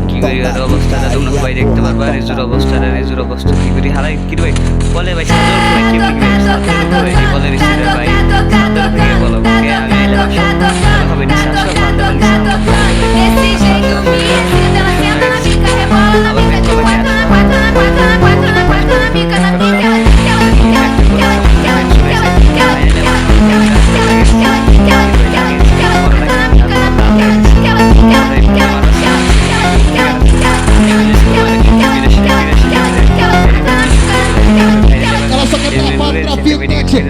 কি করি অবস্থাটা তোমরা সবাই দেখতে পারবা। রেজুর অবস্থা কি করি হারাই কি ভাই বলে ভাই সাদর করে কি করে কি বলে রিসিভ ভাই সাদর থেকে বলো কে আমি এলাম হবে না শাসক বান্দা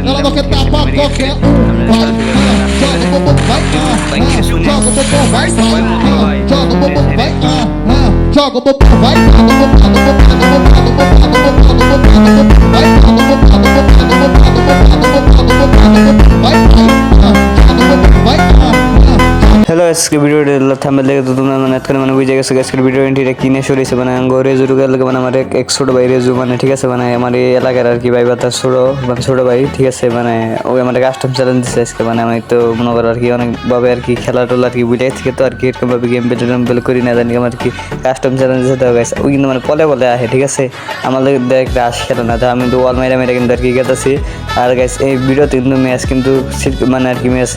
ela não quer tapar qualquer vai, joga o bumbum, vai, joga o bumbum, vai, joga o bumbum, vai, joga o bumbum, vai, hello আজকে ভিডিওটা থাম্বনেল দেখে তো তোমরা মানে এতক্ষণ মানে বুঝে গেছো আজকের ভিডিও এন্ট্রিটা কিনে সরিয়েছে মানে রেজুর লাগে মানে আমার এক ছোট ভাই রেজু মানে ঠিক আছে মানে আমার এই এলাকার আর কি ভাই বা তার ছোট ভাই ঠিক আছে মানে ওই আমার কাস্টম চ্যালেঞ্জ দিচ্ছে আজকে মানে আমি তো মনে করো আর কি অনেকভাবে আর কি খেলা টোলা আর কি বুঝাই থেকে তো আর কি এরকমভাবে গেম বেল করি না জানি আমার কি কাস্টম চ্যালেঞ্জ দিতে হবে ওই কিন্তু মানে বলে আসে ঠিক আছে আমাদের একটা আশ খেলে না তো আমি তো ওয়াল মেরা কিন্তু আর কি গেতেছি আর গাইস এই ভিডিওতে কিন্তু ম্যাচ কিন্তু মানে আর কি ম্যাচ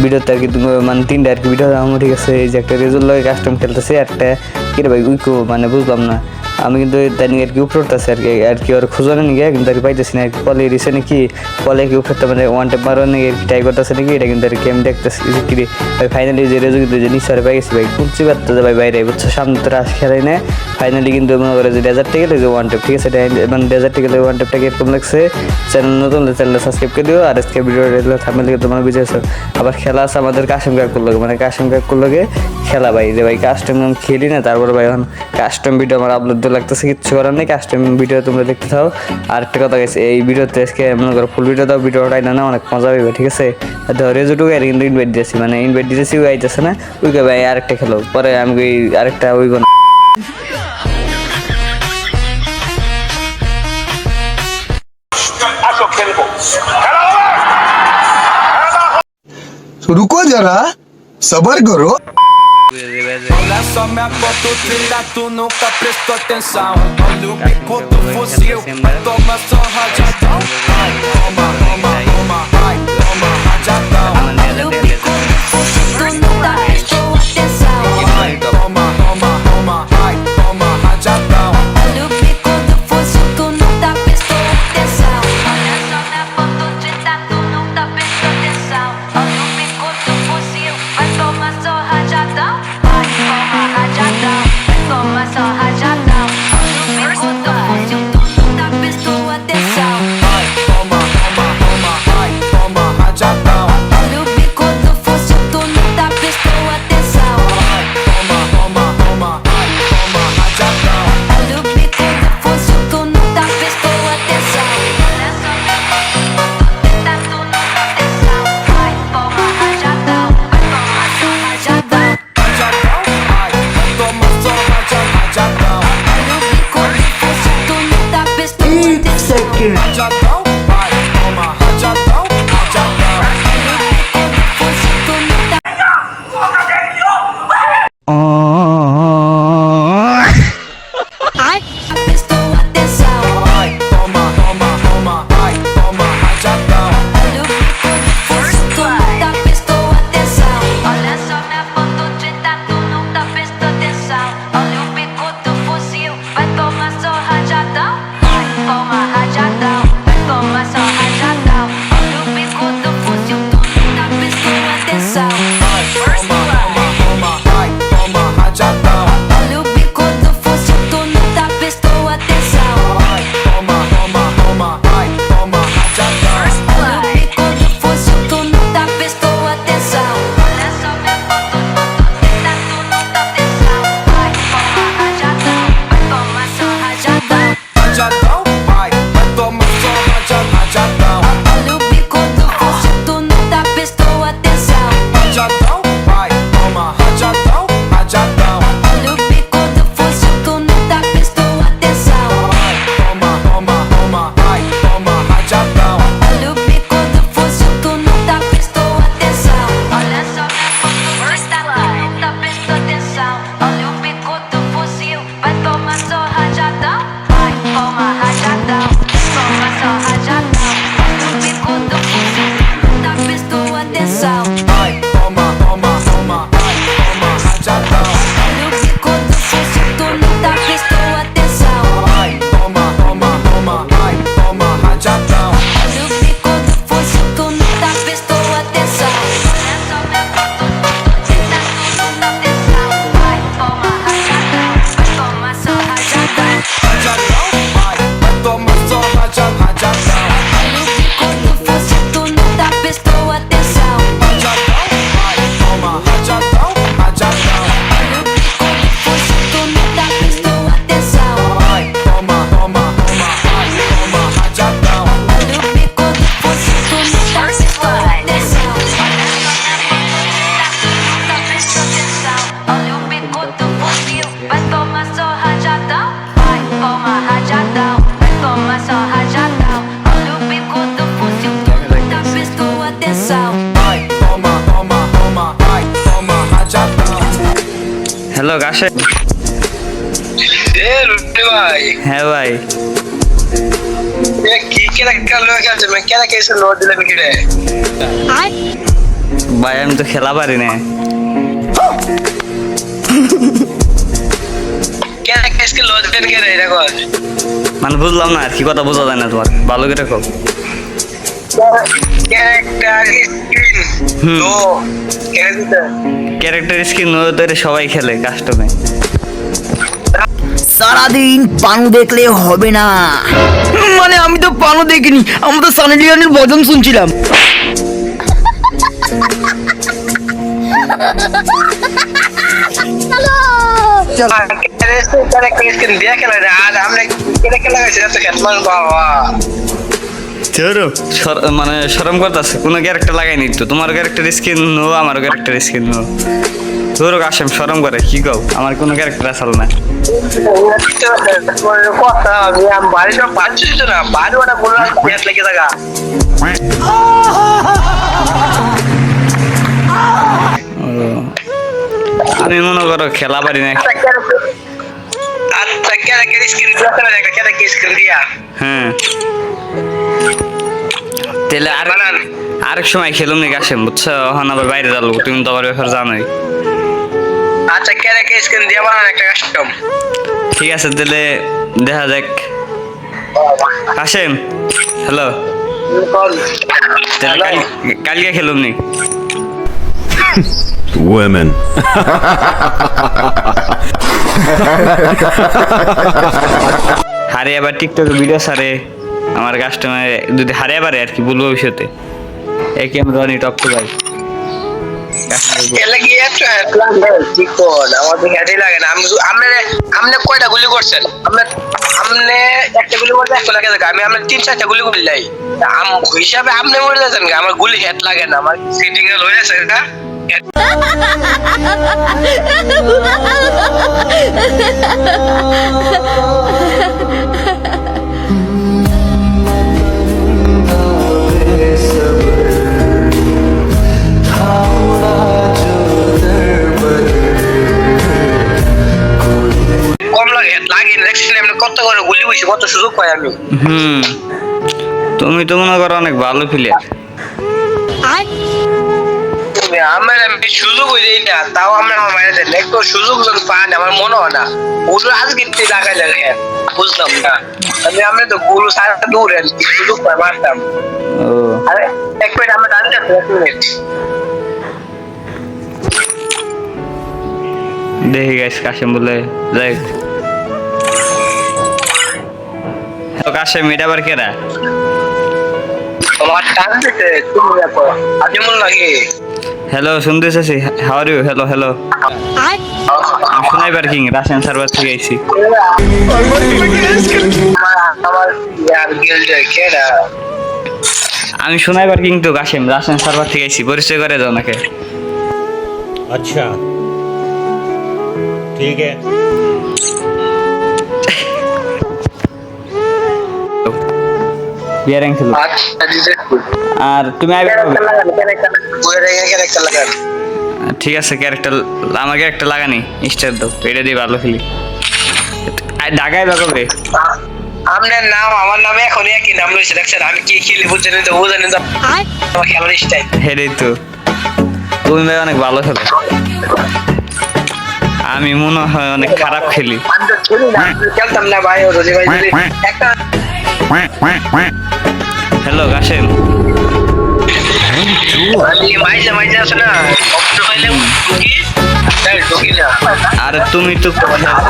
ভিডিওতে আর কি মানে তিনটা আর কি ভিডিও আমার ঠিক আছে এই যে একটা রেজুল লগে কাস্টম খেলতেছি একটা কি রে ভাই উইকো মানে বুঝলাম না আমি কিন্তু তাই আর কি উপরতেছি আর কি ওর খোঁজনে নিয়ে কিন্তু আর কি পাইতেছি না আর কি কলে রিসে নাকি কলে কি উপরতে মানে ওয়ান টেপ মারো নাকি ট্রাই করতেছে নাকি এটা কিন্তু আর কি আমি দেখতেছি কি রে ভাই ফাইনালি যে রেজু কিন্তু যে নিঃসারে পাই গেছি ভাই কুলছি পারতে ভাই বাইরে বুঝছো সামনে তো রাশ খেলাই না ফাইনালি কিন্তু মনে করে যে ডেজার্ট গেলে যে ওয়ান টেপ ঠিক আছে মানে ডেজার্ট গেলে ওয়ান টেপটা কিরকম লাগছে চ্যানেল নতুন চ্যানেলটা সাবস্ক্রাইব করে দিও আর আজকে ভিডিওটা থাম্বনেল থেকে তোমরা বুঝেছো আবার খেলা আছে আমাদের কাশিম কাকুর লগে মানে কাশিম কাকুর লগে খেলা ভাই যে ভাই কাস্টম খেলি না তারপর ভাই এখন কাস্টম ভিডিও আমার আপলোড দিতে লাগতেছে কিচ্ছু করার নেই কাস্টম ভিডিও তোমরা দেখতে থাও আর একটা কথা গেছে এই ভিডিওতে আজকে মনে করো ফুল ভিডিও দাও ভিডিওটাই না অনেক মজা হবে ঠিক আছে রেজুটুকু আর কিন্তু ইনভাইট দিয়েছি মানে ইনভাইট দিয়েছি ওই আইতেছে না ওই ভাই আরেকটা খেলো পরে আমি ওই আরেকটা ওই না रुको जरा सबर करो Olha só minha foto, trilha, tu nunca prestou atenção. Olha o bico do fuzil, toma só rajadão. Ai, toma, toma, toma, ai, toma rajadão. Olha o bico do fuzil, tu nunca prestou atenção. Ai, toma, toma, toma, ai, toma rajadão. Olha o bico do fuzil, tu nunca prestou atenção. Olha só minha foto, trilha, tu nunca prestou atenção. Olha o bico do fuzil, vai tomar só rajadão. Vai tomar rajadão, vai tomar só rajadão. Olha o bico do fuzil, tu nunca prestou atenção. Ai, toma, toma, toma, কাশে এ রুটি ভাই হ্যাঁ ভাই এ কি character লোক আছে মানে কেন কেসে লোড দিলেন কি রে ভাই আমি তো খেলা পারি না কেন কেসকে লোড দিলেন কি রে এটা কর মানে বুঝলাম না আর কি কথা বোঝা যায় না তোমার ভালো করে কও ক্যারেক্টার স্ক্রিন তো ক্যারেক্টার ক্যারেক্টার স্কিন তো সবাই খেলে কাস্টমে সারাদিন পানু দেখলে হবে না, মানে আমি তো পানু দেখিনি, আমি তো সানি লিওনের ভজন শুনছিলাম। ক্যারেক্টার স্ক্রিন দিয়ে খেলা রে আর আমরা ক্যারেক্টার লাগাইছি তো খেতমান বাবা চলো মানে শরম করতেছে কোনো ক্যারেক্টার লাগাইনি তো তোমার ক্যারেক্টার স্কিন নো আমার ক্যারেক্টার স্কিন নো তোর কাশেম শরম করে কি কও আমার কোনো ক্যারেক্টার আসল না কথা আমি বাড়ি সব পাচ্ছি না বাড়ি ওটা বলে গ্যাস লেগে থাকা আমি মনে করো খেলা পারি না আচ্ছা ক্যারেক্টার স্ক্রিন দিয়ে খেলা একটা ক্যারেক্টার স্ক্রিন দিয়া হ্যাঁ তাহলে আরেক সময় খেলুম নি কাশেম বুঝছো এখন আবার বাইরে যাবো তুমি তো আবার ব্যাপার জানোই আচ্ছা ক্যারেক্টার স্ক্রিন দিয়ে বানান একটা কাস্টম ঠিক আছে তাহলে দেখা যাক কাশেম হ্যালো তাহলে কালকে খেলুম নি Women. হারে আবার টিকটকে ভিডিও সারে আমার কাস্টমার যদি হারে পারে আর কি বলবো ভবিষ্যতে একে আমি রনি টপ টু ভাই এলা কি একটা প্ল্যান ঠিক কোন আমাদের হেডে লাগে না আমনে কয়টা গুলি করছেন আমনে একটা গুলি করতে একটা লাগে আমি আমনে 3-4টা গুলি করলাই আম হিসাবে আমনে মরে যাচ্ছেন আমার গুলি হেড লাগে না আমার সেটিং এ লয়ে আছে না কম লাগে লাগে নেক্সট টাইম কত করে গুলি বইছি কত সুযোগ পাই আমি তুমি তো মনে করো অনেক ভালো প্লেয়ার আমার সুযোগ হয়ে যায় না তাও আমরা আমার মায়ের দেন একটু সুযোগ যখন পান আমার মনে হয় না ওগুলো আজকে লাগাই লাগে বুঝলাম না আমি তো গুলো সারা দূরে সুযোগ পাই মারতাম ও আরে এক মিনিট আমরা দাঁড়িয়ে আছি 1 মিনিট দেখি গাইস কাশেম বলে যাই হ্যালো কাশেম এটা আবার কেরা তোমার টান দিতে তুমি দেখো আজ মন লাগে হ্যালো শুনতেছি how are you hello hello sniper king Russian server থেকে আইছি আমার ইয়ার গিল্ডে কেডা আমি স্নাইপার কিং তো কাশেম রাশিয়ান সার্ভার থেকে আইছি পরিচয় করে দাও নাকি अच्छा ठीक है বিয়ারিং খেলো আচ্ছা দিছে আর তুমি আইবে কবে? ক্যারেক্টার লাগান ঠিক আছে ক্যারেক্টার আমার ক্যারেক্টার লাগানি স্টার দাও এটা দিয়ে ভালো খেলি ঢাকায় বা কবে আপনার নাম আমার নামে এখন একই নাম রয়েছে দেখছেন আমি কি খেলি বুঝছেন তো ও জানেন আমার খেলার স্টাইল হেরেই তো তুমি ভাই অনেক ভালো খেলো আমি মনে হয় অনেক খারাপ খেলি আমি তো খেলি না খেলতাম না ভাই ও রোজি ভাই যদি একটা হ্যালো কাশেম আমি মাইজা আছে না অপশন পাইলে ঢুকি না আরে তুমি তো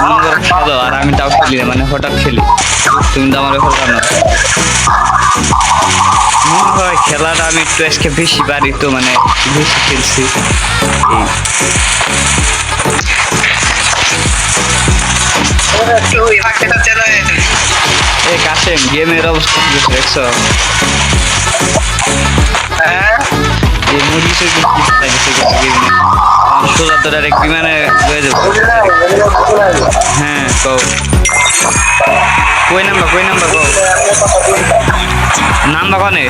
মনে করো খেলো আর আমি তাও খেলি না মানে হঠাৎ খেলি তুমি তো আমার ব্যাপার জানো মনে হয় খেলাটা আমি একটু আজকে বেশি পারি তো মানে বেশি খেলছি তুই ফাঁকটা চলে এই কাশেম গেমের অবস্থা কি হচ্ছে দেখছো হ্যাঁ এই মুরগি সে সোজা তোর আর এক বিমানে রয়ে যাবো হ্যাঁ কও কই নাম্বার কও নাম্বার কনে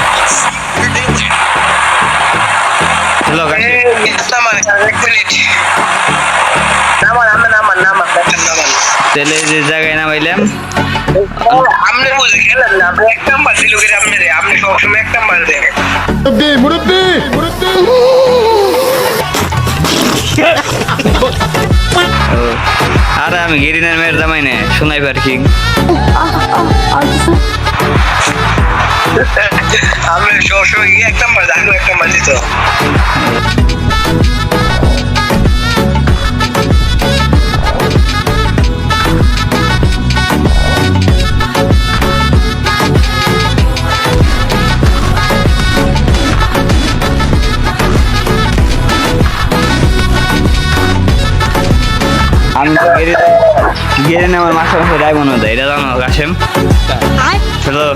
হ্যালো কাশেম এক মিনিট নামান তাহলে যে জায়গায় নামাইলাম আপনি বুঝে গেলেন না, আপনি এক নাম্বার দিল করে আপনি সবসময় এক নাম্বার দেন। আরে আমি গেরিনার মেয়ের জামাই না, স্নাইপার কিং। আপনি সবসময় এক নাম্বার দেন, এক নাম্বার দিত। আমি গেরিনা আমার মাসে মাসে রায় মনে দেয়, এটা জানো কাশেম? হ্যালো,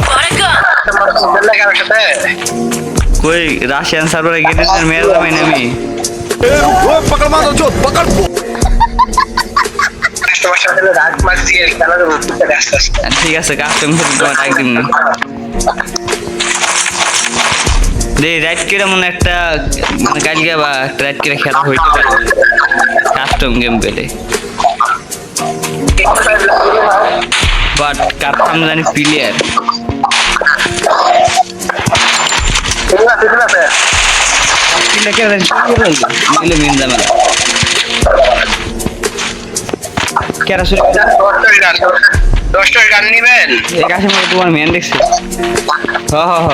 কই রাশিয়ান সার্ভারে গেরিনার মেয়ের জামাই না আমি? ঠিক আছে, কাস্টম ডাক দিন না। রাইট কেরা মনে একটা মানে কালকে বা একটা রাইট কেরা খেলা হইতে পারে কাস্টম গেম পেলে, বাট কাস্টম জানি প্লেয়ার মেন জানা কেরা শুরু 10টা গান নিবেন। এই কাছে মনে তোমার মেন দেখছে। হ হ হ,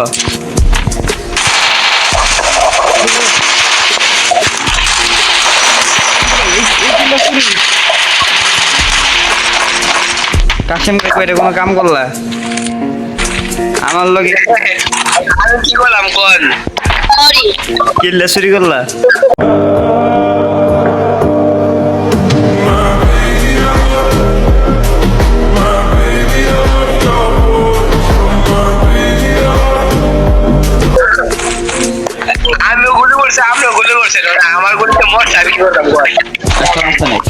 কাশেম কে কইরে কোনো কাম করলা? আমার লগে আমি কি করলাম কোন? কিল্লা চুরি করলা? আমি গুলি করছি, আপনি গুলি করছেন, আমার গুলিতে মরছে, আমি কি করলাম কোন? সমস্যা নেই।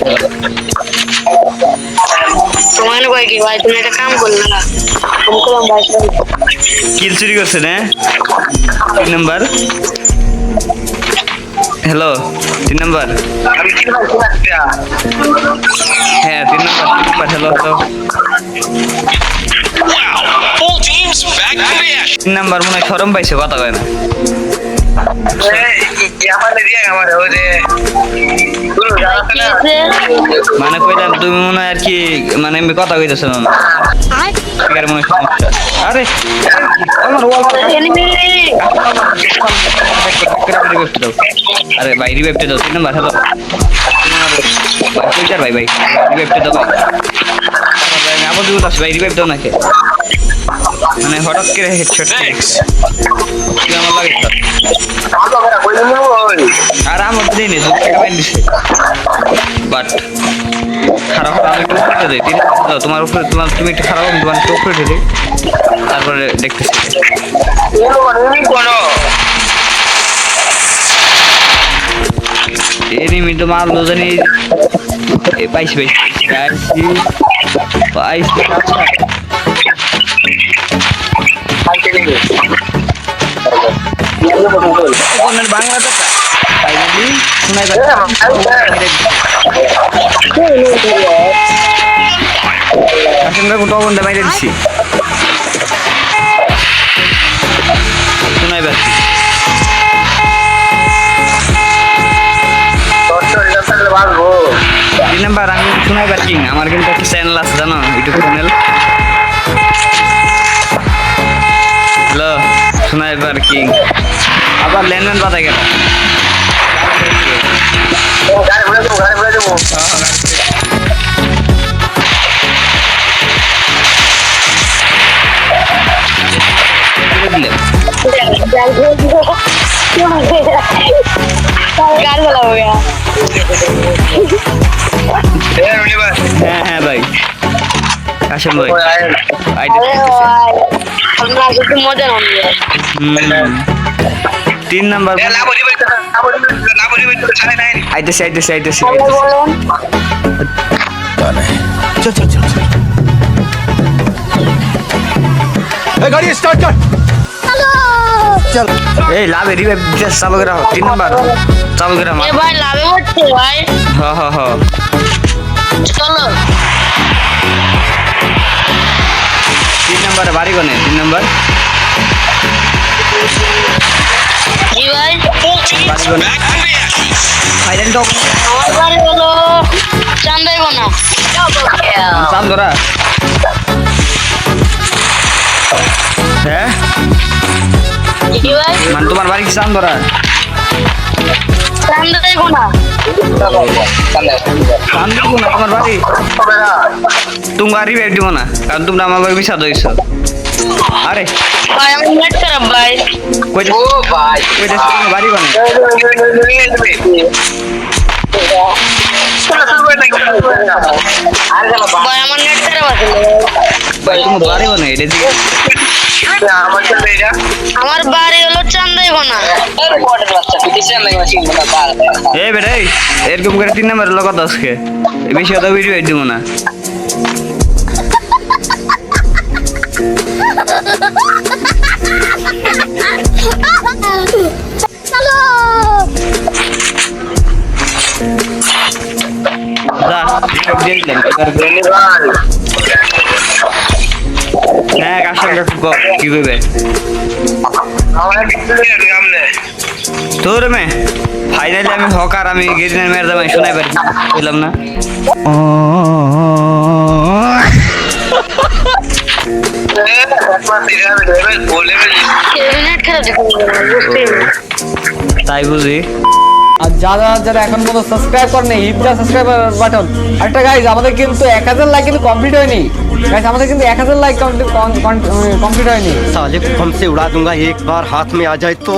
তোমার কয় কি ভাই, তুমি একটা কাম করলে না? আমি করলাম ভাই, কিল চুরি করছে না? 3 নাম্বার। Hello, 3 number. আমি কি করলাম? হ্যাঁ 3 নাম্বার। হ্যালো হ্যালো, 3 নাম্বার মনে হয় শরম পাইছে, কথা কয় না। মানে কইলাম তুমি মনে হয় আর কি মানে আমি কথা কইতেছ না, এর মনে হয় সমস্যা। আরে আমার ওয়াল আরে ভাই রিভাইভটা দাও। 3 নাম্বার। হ্যালো ভাই ভাই রিভাইভটা দাও ভাই। আমি আবার দিতে আসি ভাই, রিভাইভ দাও নাকি? মানে হঠাৎ করে হেডশট কি আমার লাগে আর আমার দিই নে দিছে, বাট খারাপ আমি একটু উপরে দেই। তোমার উপরে তুমি একটু খারাপ তোমার একটু উপরে দিই, তারপরে দেখতেছি। এনিমি তো মারলো জানি পাইছি বাংলাটা শোনাই টবনটা বাইরে দিচ্ছি, শোনাই পাচ্ছি। নাম্বার আমি শোনাই পাচ্ছি। আমার কিন্তু একটা চ্যানেল আছে জানো, YouTube channel. Hello sniper king, আবার লেনদেন বাতায় গেল। হ্যাঁ হ্যাঁ ভাই কাশেম ভাই মজা না 3 নাম্বার আইতেছি गाड़ी स्टार्ट कर। এই লাভে রিভাইভ চালু করে 3 নাম্বার চালু করে ভাই লাভে হচ্ছে ভাই। হ চলো 3 নম্বরে বাড়ি কোনে 3 নম্বর জি ভাই বাড়ি কোনে ফাইনাল টক আমার বাড়ি হলো চান্দাইগোনা চান্দরা হ্যাঁ জি ভাই মানে তোমার বাড়ি কি চান্দরা চান্দাইগোনা চান্দরা তোমার বাড়ি তুমি বাড়ি বের দিব না কারণ তোমরা আমার বাড়ি বিষাদ হয়েছ আরে ভাই আমার নেট খারাপ ভাই কইতে ও ভাই কইতে তোমার বাড়ি কোনে ভাই আমার নেট খারাপ আছে ভাই তোমার বাড়ি কোনে এটা দিকে আমার বাড়ি হলো চান্দাইগোনা এ বেটা এরকম করে 3 নম্বরের লোক আজকে বেশি কথা ভিডিও দিব না যা দিয়ে দিলাম হ্যাঁ কাস্টমার কি করবে তোর মে ফাইনালি আমি হকার আমি গেরিনার মেরে দেব শোনাই পারি বললাম না নেট খারাপ দেখুন তাই বুঝি আর যারা যারা এখন পর্যন্ত সাবস্ক্রাইব করেনি হিট দ্য সাবস্ক্রাইব বাটন একটা গাইজ আমাদের কিন্তু 1000 লাইক কিন্তু কমপ্লিট হয়নি গাইজ আমাদের কিন্তু 1000 লাইক কমপ্লিট হয়নি साले को हमसे उड़ा दूंगा एक बार हाथ में आ जाए तो